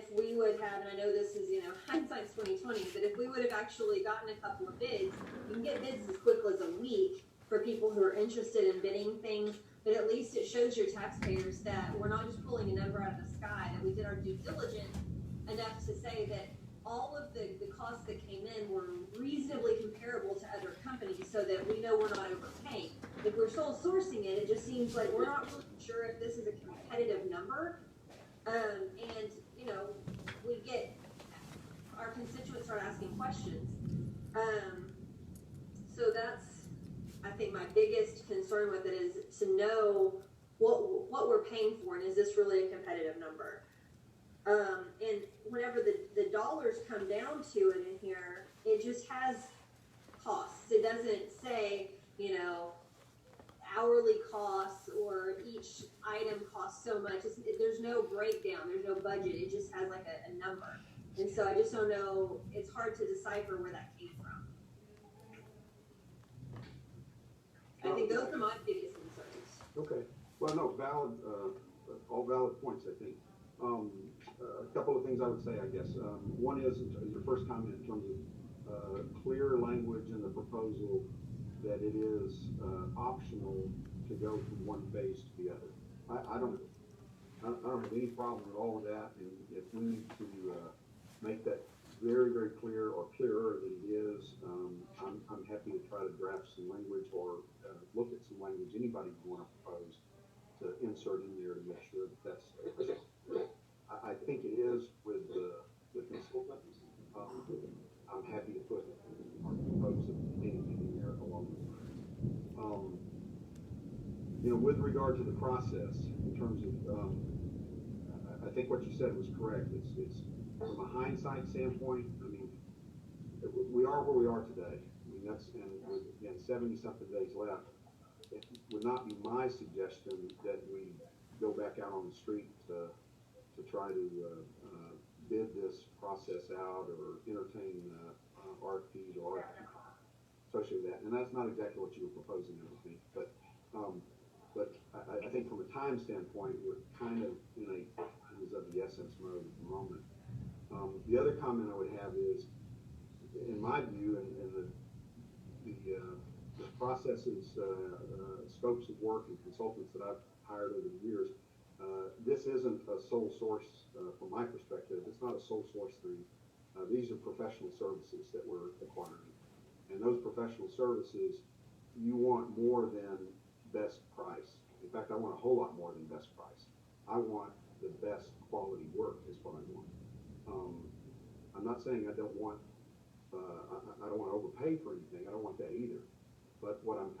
if we would have, and I know this is, hindsight's 2020, but if we would have actually gotten a couple of bids, you can get bids as quickly as a week for people who are interested in bidding things, but at least it shows your taxpayers that we're not just pulling a number out of the sky, that we did our due diligence enough to say that all of the costs that came in were reasonably comparable to other companies so that we know we're not overpaying. If we're sole sourcing it, it just seems like we're not really sure if this is a competitive number. And, we get, our constituents start asking questions. So that's, I think, my biggest concern with it is to know what we're paying for, and is this really a competitive number? And whenever the dollars come down to it in here, it just has costs. It doesn't say, hourly costs or each item costs so much. There's no breakdown. There's no budget. It just has like a number. And so I just don't know. It's hard to decipher where that came from. I think those are my biggest concerns. Okay. Well, no, valid, all valid points, I think. A couple of things I would say, I guess. One is your first comment in terms of clear language in the proposal that it is optional to go from one phase to the other. I don't have any problem at all with that, and if we need to make that very, very clear or clearer than it is, I'm happy to try to draft some language or look at some language anybody would want to propose to insert in there to make sure that that's. I think it is with the consultant. I'm happy to put or propose anything in there along the line. With regard to the process, in terms of, I think what you said was correct. It's from a hindsight standpoint. I mean, we are where we are today. I mean, with, again, 70-something days left. It would not be my suggestion that we go back out on the street to try to bid this process out or entertain RFPs or RFPs associated with that. And that's not exactly what you were proposing, I don't think. But I think from a time standpoint, we're kind of in a times of the essence mode at the moment. The other comment I would have is, in my view, and the processes, scopes of work and consultants that I've hired over the years, this isn't a sole source from my perspective. It's not a sole source thing. These are professional services that we're acquiring. And those professional services, you want more than best price. In fact, I want a whole lot more than best price. I want the best quality work is what I want. I'm not saying I don't want I don't want to overpay for anything. I don't want that either. But what I'm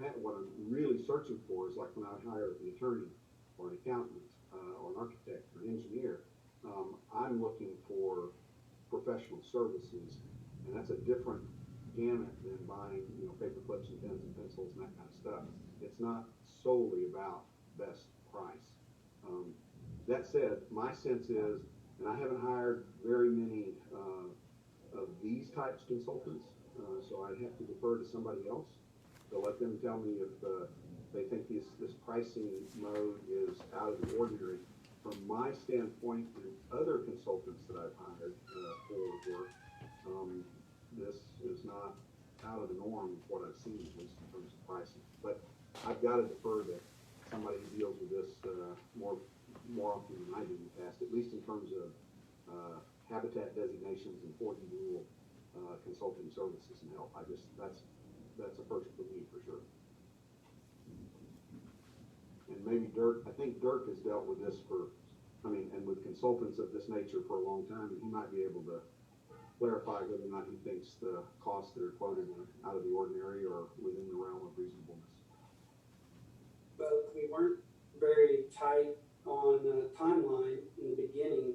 really searching for is, like when I hire an attorney or an accountant or an architect or an engineer, I'm looking for professional services, and that's a different gamut than buying paper clips and pens and pencils and that kind of stuff. It's not solely about best price. That said, my sense is, and I haven't hired very many of these types of consultants, so I'd have to defer to somebody else to let them tell me if they think this pricing mode is out of the ordinary. From my standpoint and other consultants that I've hired for work, this is not out of the norm of what I've seen, at least in terms of pricing. But I've got to defer to somebody who deals with this more often than I do in the past, at least in terms of habitat designations and 4D rule consulting services and help. That's a first for me for sure. And maybe Dirk, I think Dirk has dealt with this and with consultants of this nature for a long time, and he might be able to clarify whether or not he thinks the costs that are quoted are out of the ordinary or within the realm of reasonableness. But we weren't very tight on the timeline in the beginning,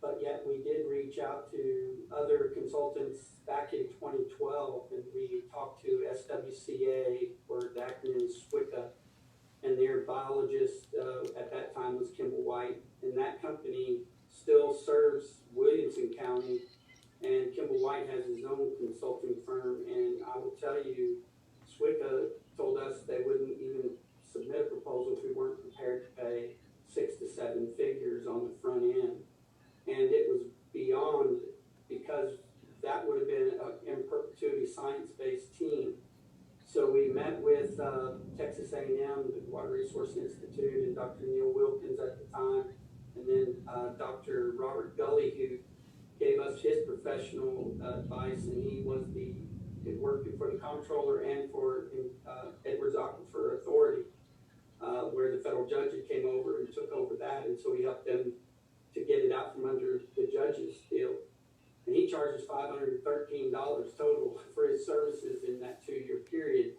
but yet we did reach out to other consultants back in 2012, and we talked to SWCA, or Dacron and Swicka, and their biologist at that time was Kimball White, and that company still serves Williamson County, and Kimball White has his own consulting firm, and I will tell you, Swicka told us they wouldn't even submit a proposal if we weren't prepared to pay 6 to 7 figures on the front end. And it was with Texas A&M, the Water Resource Institute, and Dr. Neil Wilkins at the time, and then Dr. Robert Gully, who gave us his professional advice, and he was working for the comptroller and for Edwards Aquifer Authority, where the federal judge had came over and took over that, and so he helped them to get it out from under the judge's deal. And he charges $513 total for his services in that 2-year period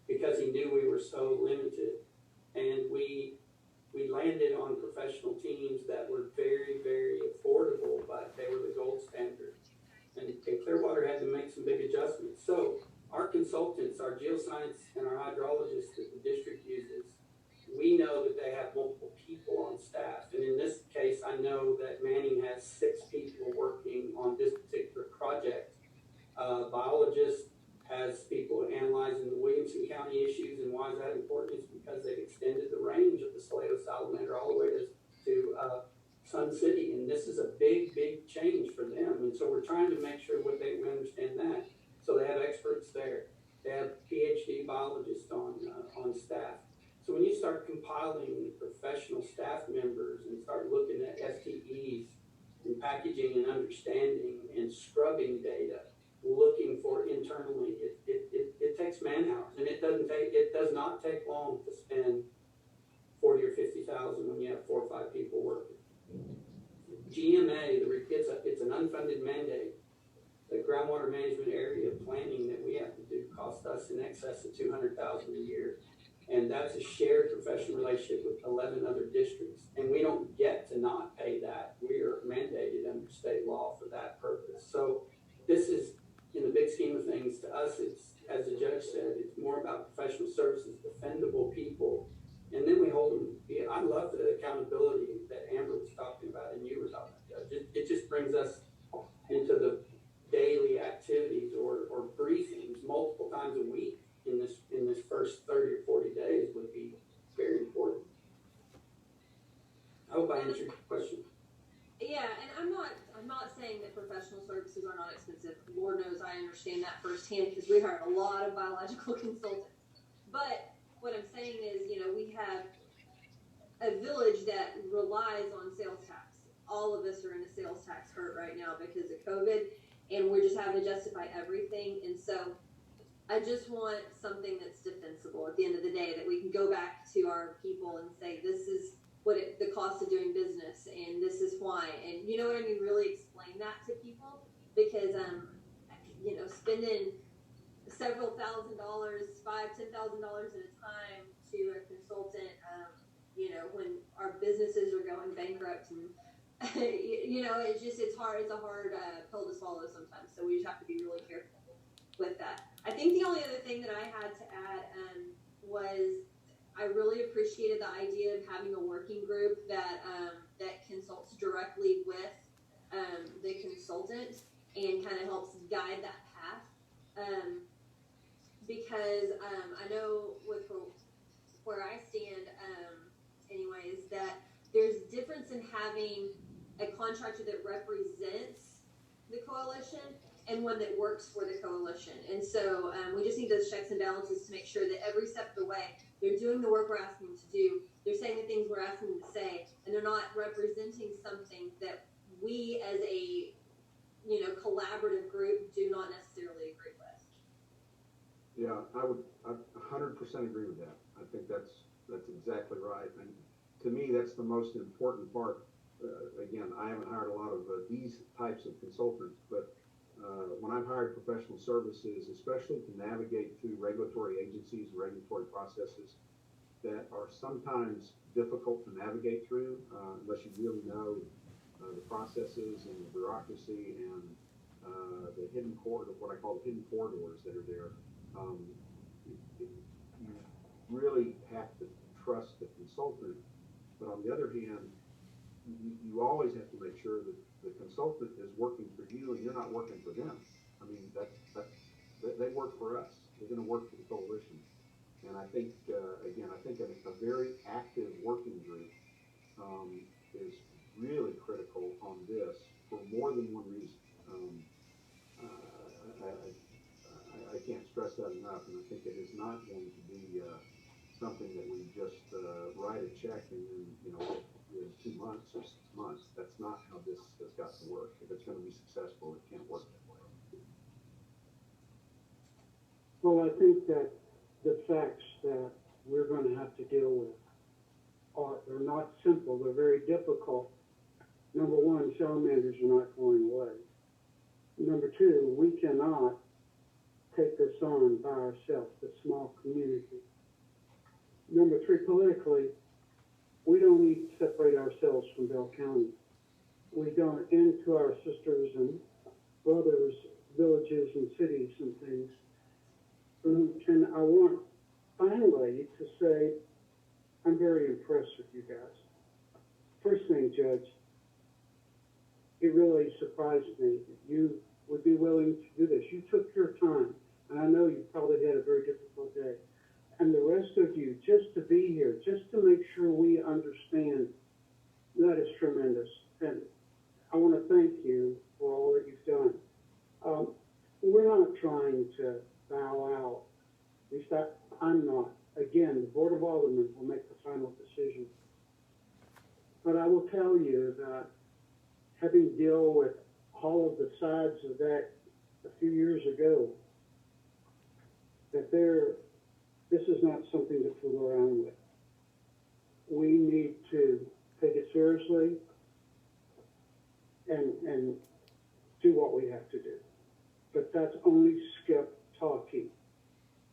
because he knew we were so limited. And we landed on professional teams that were very, very affordable, but they were the gold standard. And Clearwater had to make some big adjustments. So our consultants, our geoscience and our hydrologists that the district uses, we know that they have multiple people on staff. And in this case, I know that Manning has 6 people working on this particular project. Biologist has people analyzing the Williamson County issues. And why is that important? It's because they've extended the range of the Salado salamander all the way to Sun City. And this is a big, big change for them. And so we're trying to make sure we understand that. So they have experts there. They have PhD biologists on staff. So when you start compiling professional staff members and start looking at FTEs and packaging and understanding and scrubbing data, looking for internally, it takes man hours, and it does not take long to spend 40 or 50,000 when you have 4 or 5 people working. GMA, it's an unfunded mandate. The groundwater management area planning that we have to do costs us in excess of $200,000 a year. And that's a shared professional relationship with 11 other districts. And we don't get to not pay that. We are mandated under state law for that purpose. So this is, in the big scheme of things, to us, it's, as the judge said, it's more about professional services, defendable people. And then we hold them. I love the accountability that Amber was talking about and you were talking about, Judge. It just brings us into the daily activities or briefings multiple times a week in this first 30 or 40 days would be very important. I hope I answered your question. Yeah, and I'm not saying that professional services are not expensive. Lord knows I understand that firsthand because we hired a lot of biological consultants. But what I'm saying is, we have a village that relies on sales tax. All of us are in a sales tax hurt right now because of COVID, and we're just having to justify everything. And so I just want something that's defensible at the end of the day, that we can go back to our people and say, this is what the cost of doing business, and this is why. And you know what I mean? Really explain that to people, because, spending several $1,000s, $5,000, $10,000 at a time to a consultant, when our businesses are going bankrupt, and it's hard. It's a hard pill to swallow sometimes. So we just have to be really careful with that. I think the only other thing that I had to add was I really appreciated the idea of having a working group that consults directly with the consultant and kind of helps guide that path. Because I know with where I stand, anyways, that there's difference in having a contractor that represents the coalition and one that works for the coalition. And so we just need those checks and balances to make sure that every step of the way, they're doing the work we're asking them to do, they're saying the things we're asking them to say, and they're not representing something that we as a collaborative group do not necessarily agree with. Yeah, I 100% agree with that. I think that's exactly right. And to me, that's the most important part. Again, I haven't hired a lot of these types of consultants, but when I've hired professional services, especially to navigate through regulatory agencies, regulatory processes that are sometimes difficult to navigate through unless you really know the processes and the bureaucracy and the hidden what I call the hidden corridors that are there. You really have to trust the consultant, but on the other hand, you always have to make sure that the consultant is working for you and you're not working for them. I mean, they work for us. They're going to work for the coalition. And I think, a very active working group is really critical on this for more than one reason. I can't stress that enough, and I think it is not going to be something that we just write a check and then, in 2 months or 6 months. That's not how this has got to work. If it's going to be successful, it can't work that way. Well, I think that the facts that we're going to have to deal with they're not simple, they're very difficult. Number one, salamanders are not going away. Number two, we cannot take this on by ourselves, the small community. Number three, politically, we don't need to separate ourselves from Bell County. We don't into our sisters and brothers, villages and cities and things. And I want finally to say, I'm very impressed with you guys. First thing, Judge, it really surprised me that you would be willing to do this. You took your time, and I know you probably had a very difficult day. And the rest of you, just to be here, just to make sure we understand, that is tremendous. And I want to thank you for all that you've done. We're not trying to bow out. At least I'm not. Again, the Board of Aldermen will make the final decision. But I will tell you that having dealt with all of the sides of that a few years ago, that this is not something to fool around with. We need to take it seriously and do what we have to do. But that's only Skip talking,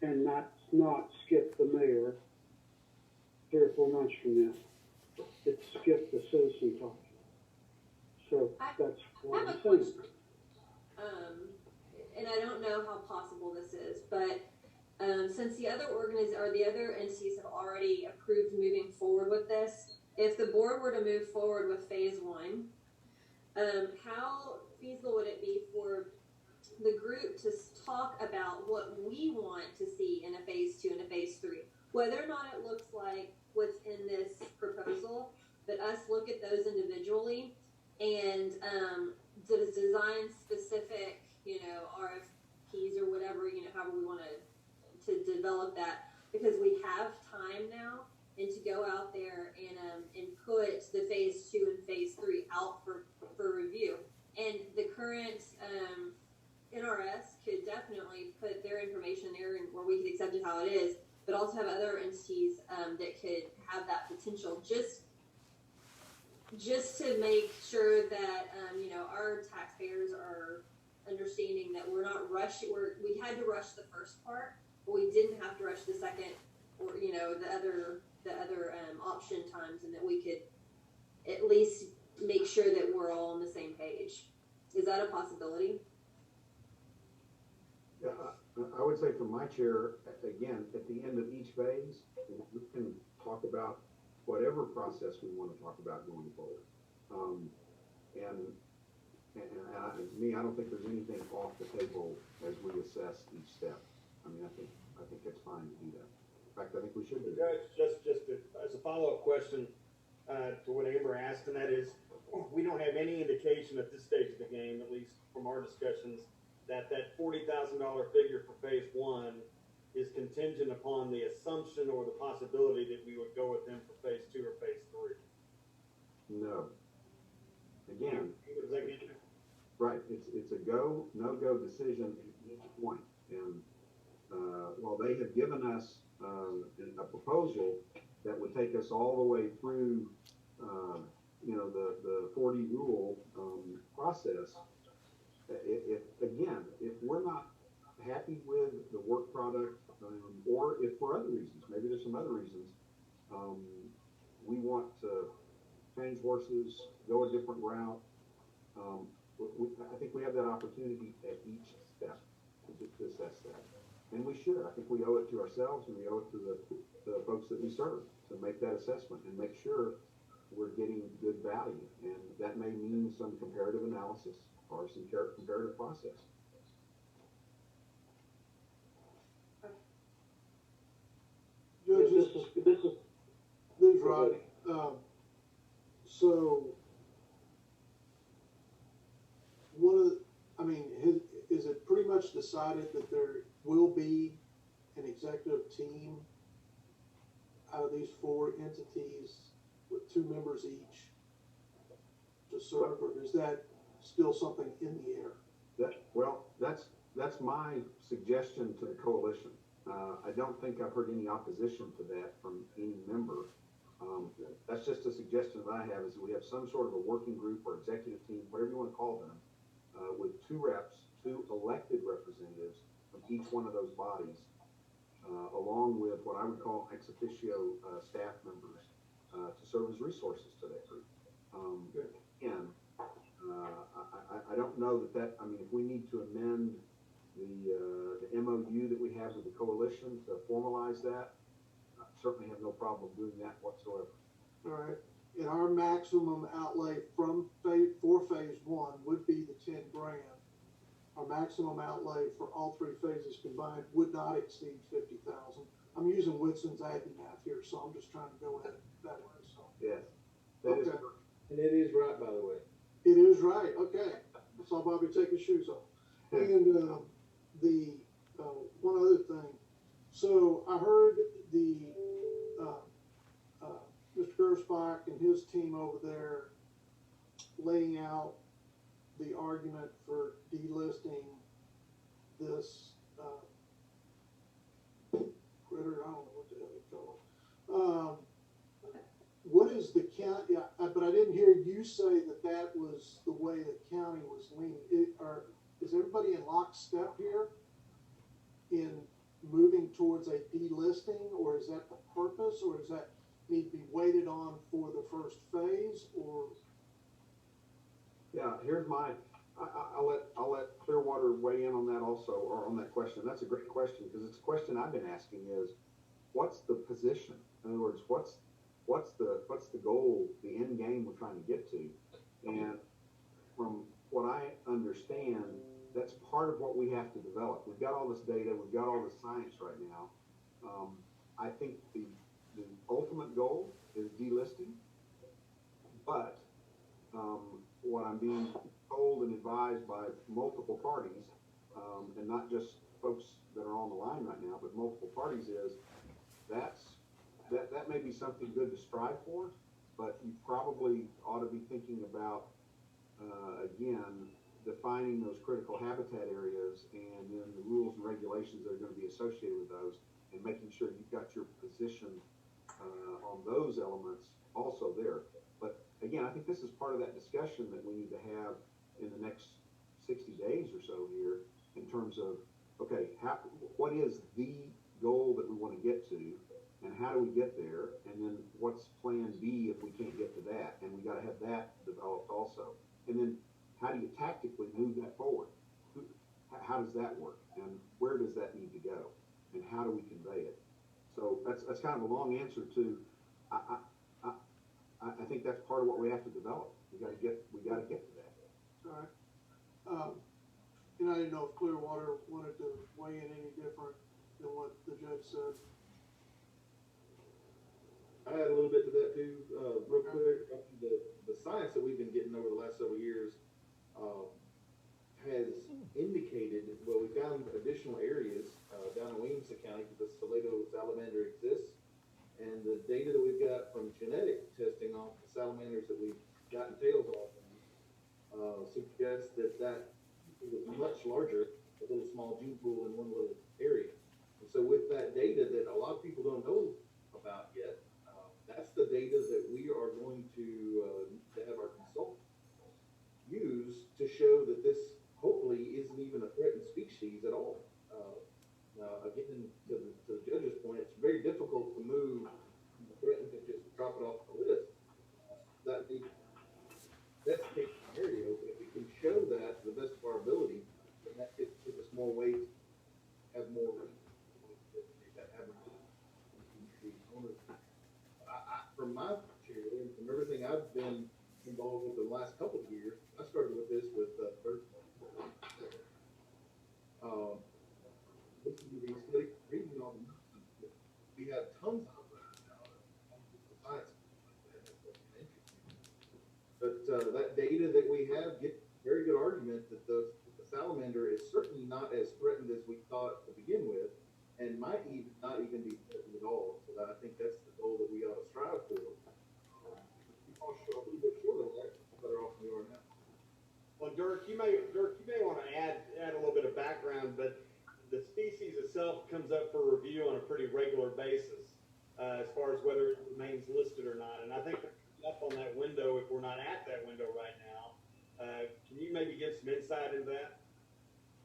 and that's not Skip the mayor 3 or 4 months from now. It's Skip the citizen talking. So that's what I'm saying. And I don't know how possible this is, but since the other entities have already approved moving forward with this, if the board were to move forward with phase 1, how feasible would it be for the group to talk about what we want to see in a phase 2 and a phase 3, whether or not it looks like what's in this proposal, but us look at those individually and design specific, RFPs or whatever, however we want to develop that, because we have time now, and to go out there and put the phase 2 and phase 3 out for review. And the current NRS could definitely put their information there and where we could accept it how it is, but also have other entities that could have that potential just to make sure that our taxpayers are understanding that we're not rushing. We had to rush the first part, but we didn't have to rush the second or the other option times, and that we could at least make sure that we're all on the same page. Is that a possibility? Yeah, I would say from my chair, again, at the end of each phase, we can talk about whatever process we want to talk about going forward. To me, I don't think there's anything off the table as we assess each step. I mean, I think it's fine to do that. In fact, I think we should do that. Just as a follow-up question to what Amber asked, and that is, we don't have any indication at this stage of the game, at least from our discussions, that $40,000 figure for phase 1 is contingent upon the assumption or the possibility that we would go with them for phase 2 or phase 3. No. Again, Does that get you? right. It's a go, no-go decision at each point. And while they have given us a proposal that would take us all the way through, the 40 rule process, if we're not happy with the work product, or if for other reasons, maybe there's some other reasons, we want to change horses, go a different route. I think we have that opportunity at each step to assess that. And we should. I think we owe it to ourselves, and we owe it to the folks that we serve to make that assessment and make sure we're getting good value. And that may mean some comparative analysis or some comparative process. Judge, this is Rodney. So, is it pretty much decided that there will be an executive team out of these 4 entities with 2 members each to serve, or is that still something in the air? That's my suggestion to the coalition. I don't think I've heard any opposition to that from any member. That's just a suggestion that I have, is that we have some sort of a working group or executive team, whatever you want to call them, with 2 reps, 2 elected representatives from each one of those bodies, along with what I would call ex officio staff members to serve as resources to that group. Again, I don't know that, I mean, if we need to amend the MOU that we have with the coalition to formalize that, I certainly have no problem doing that whatsoever. All right, and our maximum outlay for phase 1 would be the 10 grand. Our maximum outlay for all 3 phases combined would not exceed 50,000. I'm using Whitson's Aggie math here, so I'm just trying to go at it that way, so. Yes, that is Okay. correct. And it is right, by the way. It is right, okay. I saw Bobby take his shoes off. And, the, one other thing. So I heard Mr. Gersbach and his team over there laying out the argument for delisting this, critter, I don't know what the hell they call it. What is the county, but I didn't hear you say that that was the way the county was leaning. Is everybody in lockstep here in moving towards a delisting, or is that the purpose, or does that need to be waited on for the first phase, or? Yeah, here's I'll let Clearwater weigh in on that also, or on that question. That's a great question, because it's a question I've been asking is, what's the position? In other words, what's the goal, the end game we're trying to get to? And from what I understand, that's part of what we have to develop. We've got all this data, we've got all this science right now. I think the ultimate goal is delisting, but what I'm being told and advised by multiple parties, and not just folks that are on the line right now, but multiple parties, is that may be something good to strive for, but you probably ought to be thinking about, again, defining those critical habitat areas and then the rules and regulations that are going to be associated with those, and making sure you've got your position on those elements also there. But again, I think this is part of that discussion that we need to have in the next 60 days or so here, in terms of, okay, what is the goal that we want to get to, and how do we get there, and then what's plan B if we can't get to that, and we got to have that developed also. And then how do you tactically move that forward? How does that work, and where does that need to go, and how do we convey it? So that's kind of a long answer to, I think that's part of what we have to develop. We got to get to that. All right. And I didn't know if Clearwater wanted to weigh in any different than what the judge said. I add a little bit to that too, real quick. The science that we've been getting over the last several years has indicated, well, we found additional areas down in Williamson County because the Salado salamander exists, and the data that we've got from genetic testing off the salamanders that we've gotten tails off suggests that it was much larger, a little small gene pool in one little area. And so with that data that a lot of people don't know about yet, that's the data that we are going to have our consultants use to show that this hopefully isn't even a threatened species at all. Again, to the judge's point, it's very difficult to move threatened to just drop it off the list. That's the case scenario, but if we can show that to the best of our ability, then that gives us more weight, have more from my chair and from everything I've been involved with the last couple of years, I started with this with first. Listening to these studies, reading all the nonsense. We have tons of science, but that data that we have get very good argument that the salamander is certainly not as threatened as we thought to begin with, and might not even be threatened at all. So I think that's the goal Dirk, you may want to add a little bit of background, but the species itself comes up for review on a pretty regular basis, as far as whether it remains listed or not. And I think we're up on that window if we're not at that window right now. Can you maybe give some insight into that?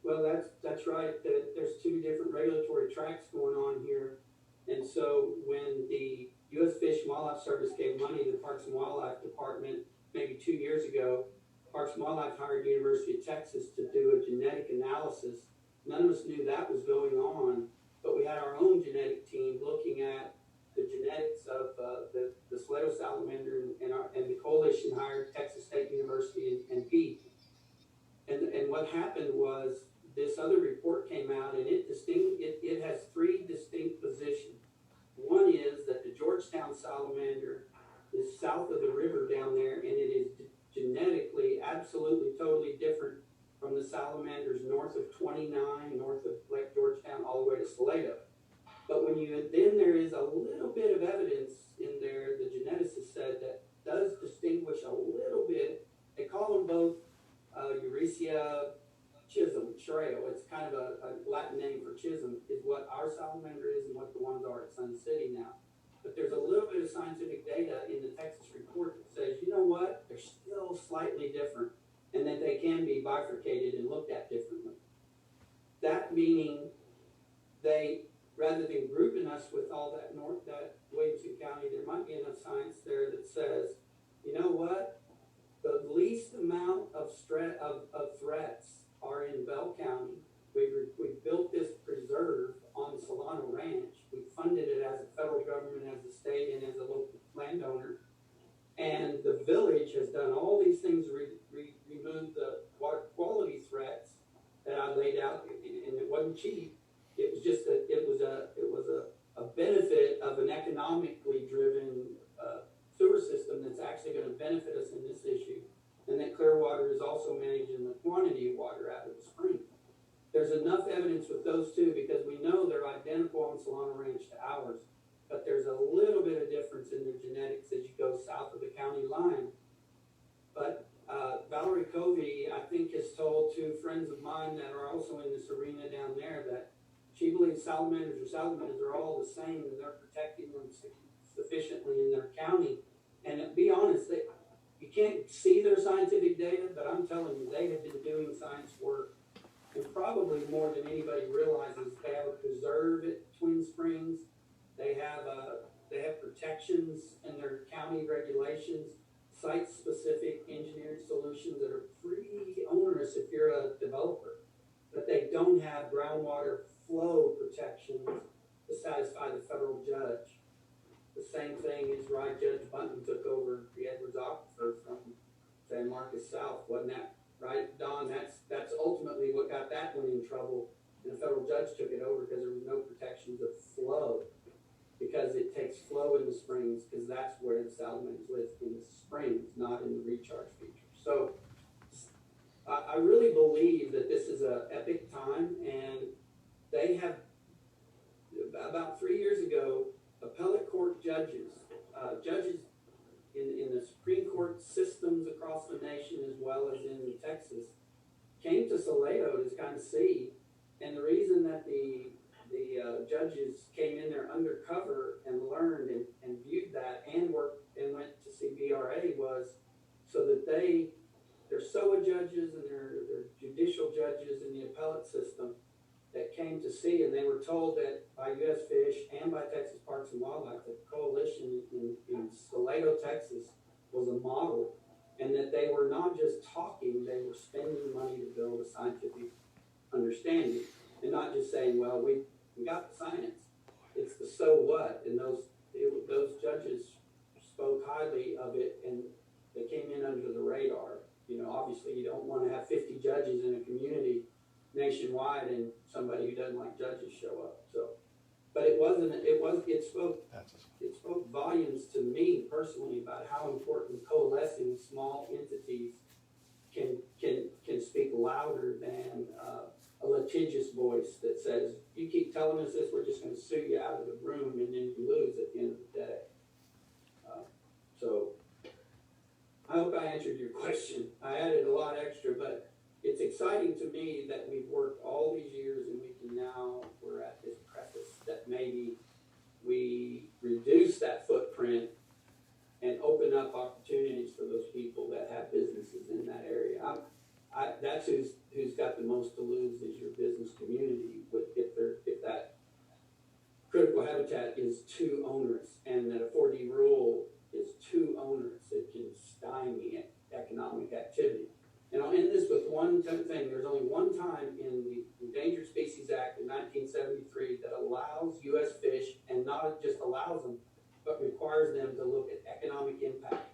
Well, that's right. There's two different regulatory tracks going on here. And so when the U.S. Fish and Wildlife Service gave money to the Parks and Wildlife Department maybe 2 years ago, Parks and Wildlife hired University of Texas to do a genetic analysis. None of us knew that was going on, but we had our own genetic team looking at the genetics of the Salado salamander, and the coalition hired Texas State University and Pete. And what happened was this other report came out, and it has three distinct positions. One is that the Georgetown salamander is south of the river down there, and it is genetically absolutely totally different from the salamanders north of 29, north of Lake Georgetown, all the way to Salado. But then there is a little bit of evidence in there, the geneticist said, that does distinguish a little bit. They call them both Eurecia chisholm, Shreo. It's kind of a Latin name for chisholm, is what our salamander is and what the ones are at Sun City now. But there's a little bit of scientific data in the Texas report that says, you know what, they're still slightly different, and that they can be bifurcated and looked at differently. That meaning they, rather than grouping us with all that Williamson County, there might be enough science there that says, you know what, the least amount of threats are in Bell County. We built this preserve on Salado Ranch. We funded it as a federal government, as a state, and as a local landowner. And the village has done all these things to remove the water quality threats that I laid out, and it wasn't cheap. It was just a benefit of an economically driven sewer system that's actually going to benefit us in this issue. And that Clearwater is also managing the quantity of water out of the spring. There's enough evidence with those two because we know they're identical on Salado Ranch to ours, but there's a little bit of difference in their genetics as you go south of the county line. But Valerie Covey, I think, has told two friends of mine that are also in this arena down there that she believes salamanders are all the same, and they're protecting them sufficiently in their county. And to be honest, you can't see their scientific data, but I'm telling you, they have been doing science work, and probably more than anybody realizes. They have a preserve at Twin Springs. They have protections in their county regulations, site-specific engineered solutions that are pretty onerous if you're a developer, but they don't have groundwater flow protections to satisfy the federal judge. The same thing is right. Judge Bunton took over the Edwards Aquifer from San Marcos South. Wasn't that right, Don? That's ultimately what got that one in trouble, and the federal judge took it over because there was no protections of flow, because it takes flow in the springs, because that's where the salamanders live, in the springs, not in the recharge feature. So I really believe that this is an epic time, and they have, about 3 years ago, appellate court judges in the Supreme Court systems across the nation as well as in Texas came to Salado to kind of see. And the reason that the judges came in there undercover and learned and viewed that and worked and went to see BRA was so that they're SOA judges and they're judicial judges in the appellate system that came to see, and they were told that by U.S. Fish and by Texas Parks and Wildlife that the coalition in Salado, Texas was a model, and that they were not just talking, they were spending money to build a scientific understanding, and not just saying, well, we got the science. It's the so what, and those judges spoke highly of it, and they came in under the radar. You know, obviously you don't want to have 50 judges in a community nationwide and somebody who doesn't like judges show up. So, but it spoke volumes to me personally about how important coalescing small entities can speak louder than a litigious voice that says, you keep telling us this, we're just going to sue you out of the room, and then you lose at the end of the day. So I hope I answered your question. I added a lot extra, but exciting to me that we've worked all these years and we can now, we're at this precipice that maybe we reduce that footprint and open up opportunities for those people that have businesses in that area. That's who's got the most to lose is your business community if that critical habitat is too onerous and that a 4D rule is too onerous. It can stymie economic activity. And I'll end this with one thing. There's only one time in the Endangered Species Act in 1973 that allows U.S. fish, and not just allows them, but requires them to look at economic impact.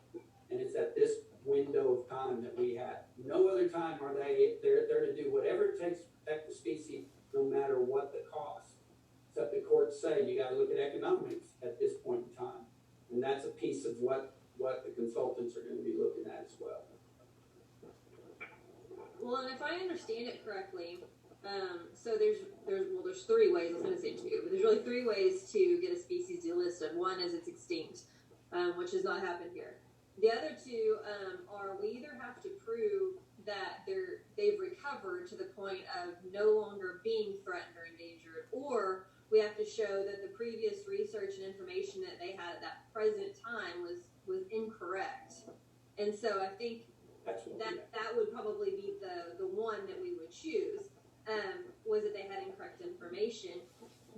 And it's at this window of time that we have. No other time are they're to do whatever it takes to protect the species, no matter what the cost. Except the courts say you got to look at economics at this point in time. And that's a piece of what the consultants are going to be looking at as well. Well, and if I understand it correctly, so there's three ways. I was going to say two, but there's really three ways to get a species delisted. One is it's extinct, which has not happened here. The other two are we either have to prove that they've recovered to the point of no longer being threatened or endangered, or we have to show that the previous research and information that they had at that present time was incorrect. And so I think that would probably be the one that we would choose, was that they had incorrect information.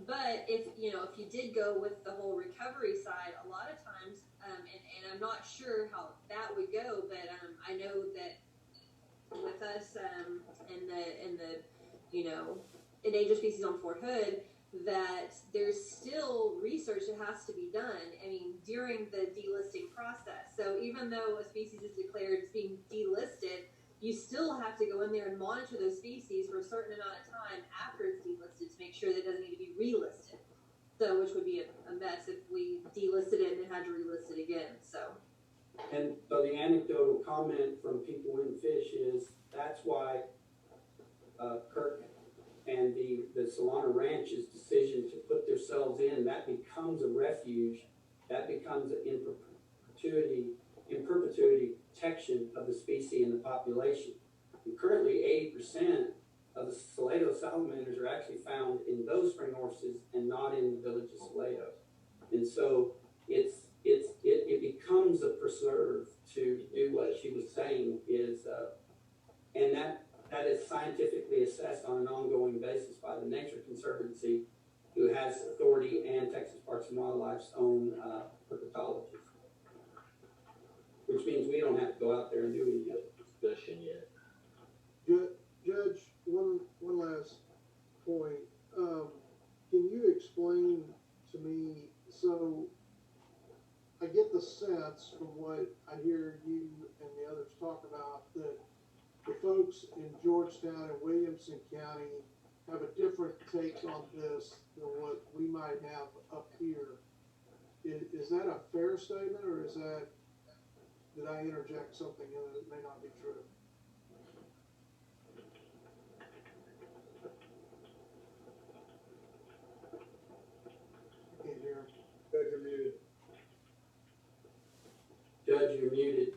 But if you did go with the whole recovery side, a lot of times, and I'm not sure how that would go, but I know that with us in the endangered species on Fort Hood, that there's still research that has to be done. I mean, during the delisting process. So even though a species is declared as being delisted, you still have to go in there and monitor those species for a certain amount of time after it's delisted to make sure that it doesn't need to be relisted. So, which would be a mess if we delisted it and then had to relist it again. And so the anecdotal comment from people in fish is that's why Kirk and the Salado Ranch's decision to put themselves in, that becomes a refuge, that becomes an in perpetuity protection of the species and the population. And currently 80% of the Salado salamanders are actually found in those spring orifices and not in the village of Salado. And so it becomes a preserve to do what she was saying is, and that is scientifically assessed on an ongoing basis by the Nature Conservancy, who has authority, and Texas Parks and Wildlife's own herpetologist. Which means we don't have to go out there and do any discussion yet. Judge, one last point. Can you explain to me, so I get the sense from what I hear you and the others talk about that the folks in Georgetown and Williamson County have a different take on this than what we might have up here. Is that a fair statement, or did I interject something in that may not be true? I can't hear him. Judge, you're muted. Judge, you're muted.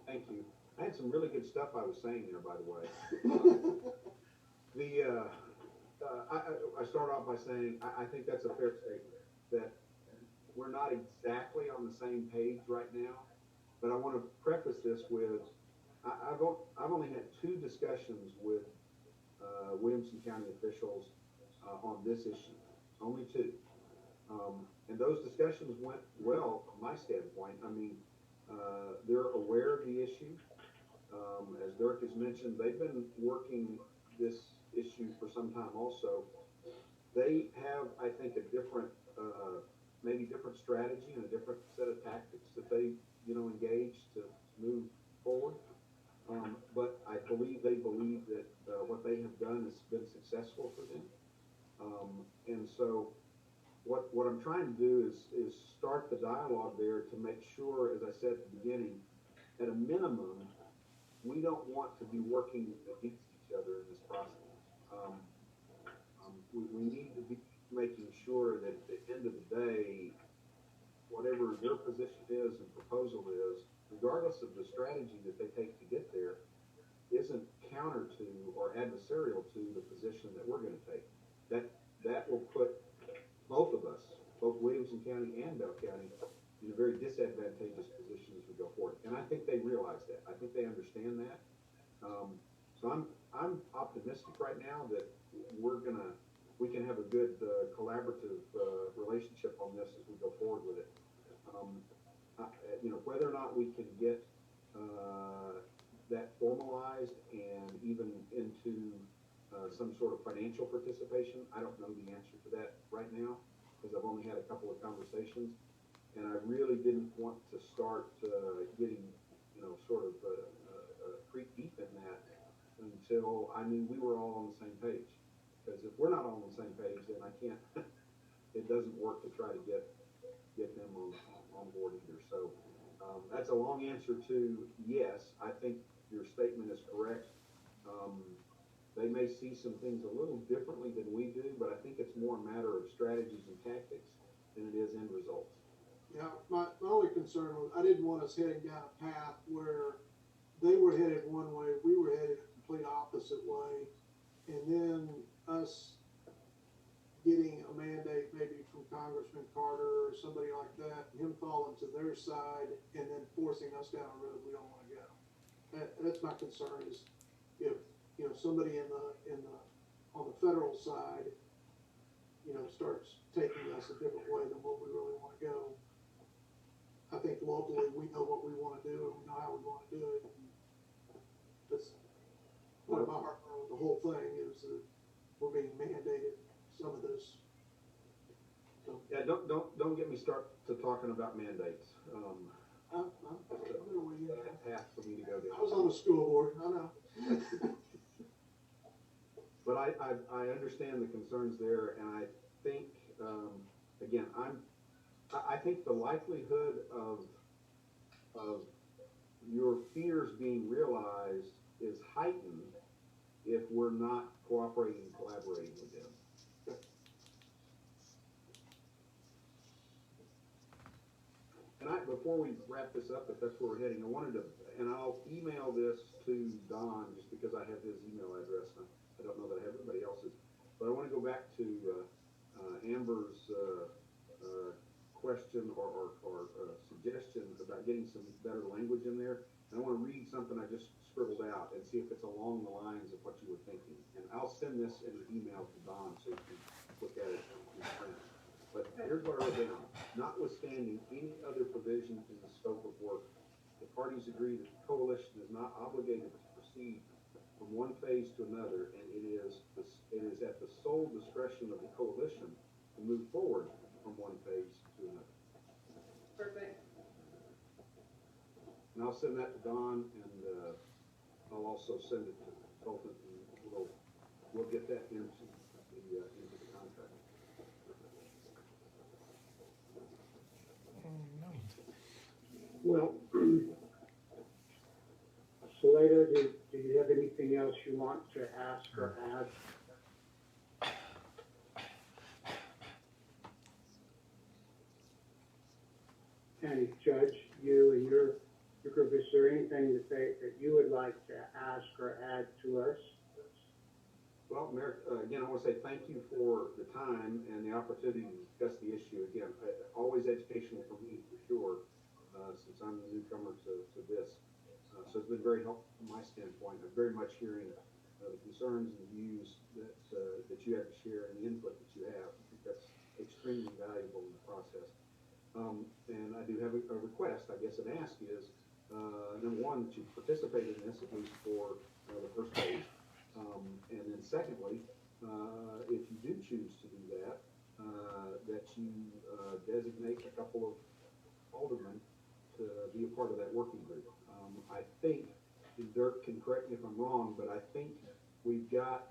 Thank you. I had some really good stuff I was saying there, by the way. I start off by saying I think that's a fair statement, that we're not exactly on the same page right now, but I want to preface this with I've only had two discussions with Williamson County officials on this issue, only two, and those discussions went well from my standpoint. I mean, they're aware of the issue. As Dirk has mentioned, they've been working this issue for some time also. They have, I think, a different, maybe different strategy and a different set of tactics that they, engage to move forward. But I believe they believe that what they have done has been successful for them. And so what I'm trying to do is start the dialogue there to make sure, as I said at the beginning, at a minimum, we don't want to be working against each other in this process. We need to be making sure that at the end of the day, whatever your position is and proposal is, regardless of the strategy that they take to get there, isn't counter to or adversarial to the position that we're gonna take. That will put both of us, both Williamson County and Bell County, in a very disadvantageous position as we go forward. And I think they realize that. I think they understand that. So I'm optimistic right now that we can have a good collaborative relationship on this as we go forward with it. Whether or not we can get that formalized and even into some sort of financial participation, I don't know the answer to that right now because I've only had a couple of conversations, and I really didn't want to start getting, sort of creep deep in that until I knew we were all on the same page. Because if we're not on the same page, then I can't. It doesn't work to try to get them on board either. So that's a long answer to yes. I think your statement is correct. They may see some things a little differently than we do, but I think it's more a matter of strategies and tactics than it is end results. Yeah, my only concern was I didn't want us heading down a path where they were headed one way, we were headed a complete opposite way, and then us getting a mandate maybe from Congressman Carter or somebody like that, and him falling to their side, and then forcing us down a road we don't want to go. That's my concern is if somebody on the federal side, starts taking us a different way than what we really want to go. I think locally we know what we want to do and we know how we want to do it. And that's one of my heartburn with the whole thing is that we're being mandated some of this. So, Yeah, don't get me started to talking about mandates. I'm there with you. That's a path for me to go down. I was on the school board. I know. But I understand the concerns there, and I think again I think the likelihood of your fears being realized is heightened if we're not cooperating and collaborating with them. And before we wrap this up, if that's where we're heading, I wanted to, and I'll email this to Don just because I have his email address. I don't know that I have everybody else's, but I want to go back to Amber's question or suggestion about getting some better language in there. And I want to read something I just scribbled out and see if it's along the lines of what you were thinking. And I'll send this in an email to Don so you can look at it in print. But here's what I wrote down. Notwithstanding any other provision in the scope of work, the parties agree that the coalition is not obligated to proceed from one phase to another, and it is at the sole discretion of the coalition to move forward from one phase to another. Perfect. And I'll send that to Don, and I'll also send it to the consultant, and we'll get that into the contract. Well, Salado, do you have anything else you want to ask or add? And Judge, you and your group, is there anything that you would like to ask or add to us? Well, Mayor, again, I want to say thank you for the time and the opportunity to discuss the issue. Again, always educational for me, for sure, since I'm the newcomer to this. So it's been very helpful from my standpoint. I'm very much hearing the concerns and views that you have to share and the input that you have. I think that's extremely valuable in the process. And I do have a request, I guess, an ask is, number one, that you participate in this, at least for the first phase. And then secondly, if you do choose to do that, that you designate a couple of aldermen to be a part of that working group. I think, and Dirk can correct me if I'm wrong, but I think we've got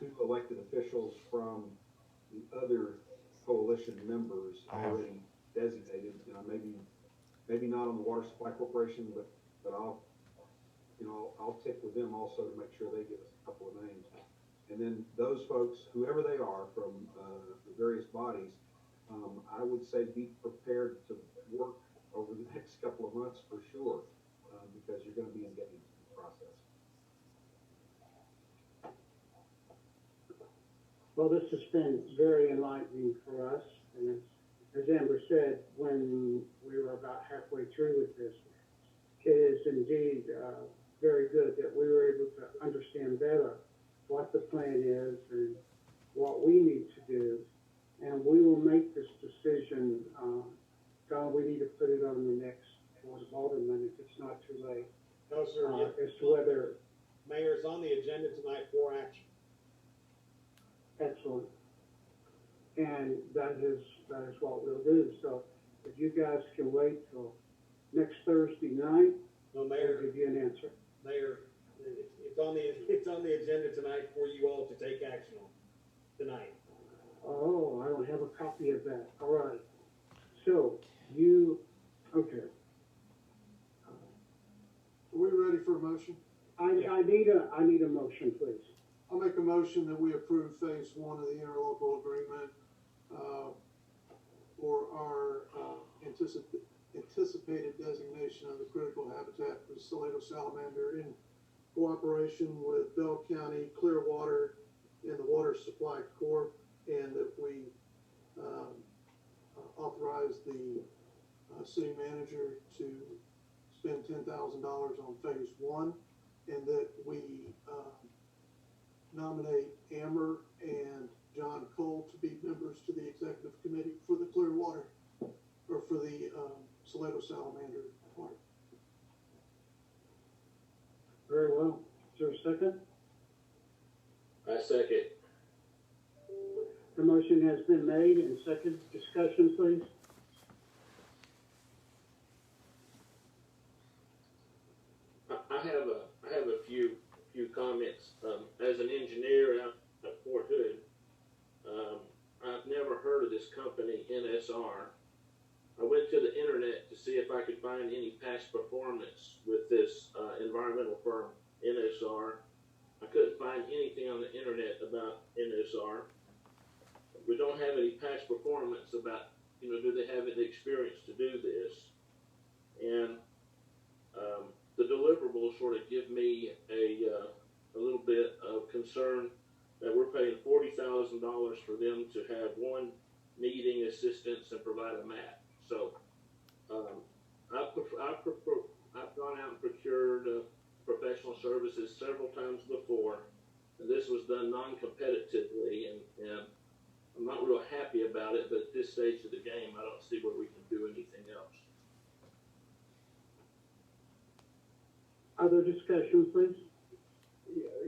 2 elected officials from the other coalition members already designated. Maybe not on the Water Supply Corporation, but I'll tick with them also to make sure they give us a couple of names. And then those folks, whoever they are from the various bodies, I would say be prepared to work over the next couple of months for sure Well, this has been very enlightening for us, and as Amber said, when we were about halfway through with this, it is indeed very good that we were able to understand better what the plan is and what we need to do, and we will make this decision. Don, we need to put it on the next Board of Aldermen if it's not too late, No, sir. as to whether. Mayor's on the agenda tonight for action. Excellent. And that is what we'll do. So if you guys can wait till next Thursday night, No, I'll Mayor, give you an answer. Mayor, it's on the agenda tonight for you all to take action on tonight. Oh, I don't have a copy of that. All right. So okay. Are we ready for a motion? I need a motion, please. I'll make a motion that we approve phase one of the interlocal agreement, for our, anticipated designation of the critical habitat for the Salado salamander in cooperation with Bell County, Clearwater, and the Water Supply Corp., and that we, authorize the, city manager to spend $10,000 on phase one, and that we, nominate Amber and John Cole to be members to the executive committee for the Clearwater, or for the Salado salamander part. Very well. Is there a second? I second. The motion has been made and second. Discussion, please. I have a few comments. As an engineer out at Fort Hood, I've never heard of this company, NSR. I went to the internet to see if I could find any past performance with this environmental firm, NSR. I couldn't find anything on the internet about NSR. We don't have any past performance about, do they have the experience to do this? And the deliverables sort of give me a little bit of concern that we're paying $40,000 for them to have one meeting assistance and provide a map. So I've gone out and procured professional services several times before, and this was done non-competitively, and I'm not real happy about it, but at this stage of the game, I don't see where we can do anything else. Other discussion, please.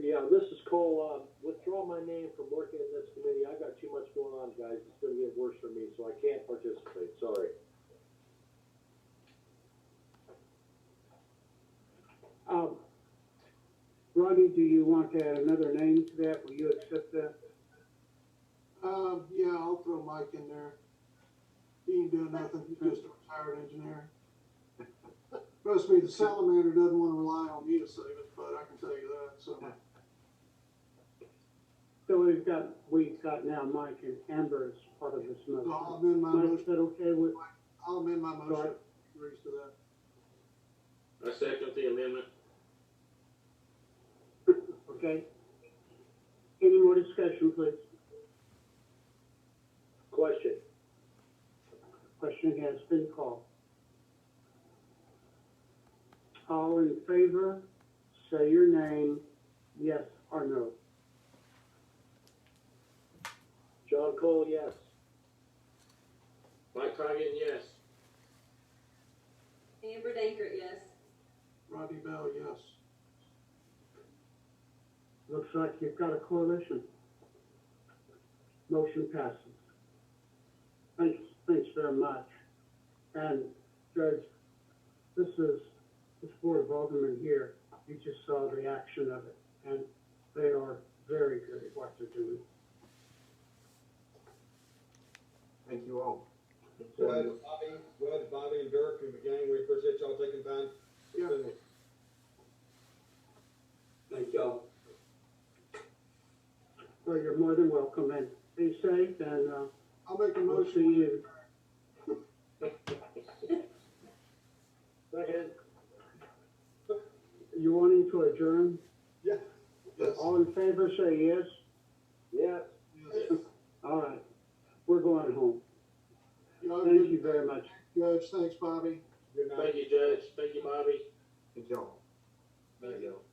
Yeah, this is Cole. Withdraw my name from working in this committee. I got too much going on, guys. It's gonna get worse for me, so I can't participate. Sorry. Rodney, do you want to add another name to that? Will you accept that? Yeah, I'll throw Mike in there. He ain't doing nothing, he's just a retired engineer. Trust me, the salamander doesn't wanna rely on me to save it, but I can tell you that, so. So we've got now Mike and Amber as part of this motion. So I'll amend my Mike, motion. is that okay with? I'll amend my motion, Sorry. agrees to that. I second the amendment. Okay. Any more discussion, please? Question. Question has been called. All in favor, say your name, yes or no. John Cole, yes. Mike Coggin, yes. Amber Dankert, yes. Rodney Bell, yes. Looks like you've got a coalition. Motion passes. Thanks very much. And Judge, this Board of Aldermen here, you just saw the action of it, and they are very good at what they're doing. Thank you all. Go ahead, Bobby and Dirk and the gang. We appreciate y'all taking time. Yeah. Thank y'all. Well, you're more than welcome, and be safe, and I'll make a we'll see motion. you. Second. You wanting to adjourn? Yes. All in favor, say yes. Yes. Yes. All right, we're going home. You Thank you very much. Judge, thanks, Bobby. Good night. Thank you, Judge. Thank you, Bobby. Good job. There you go.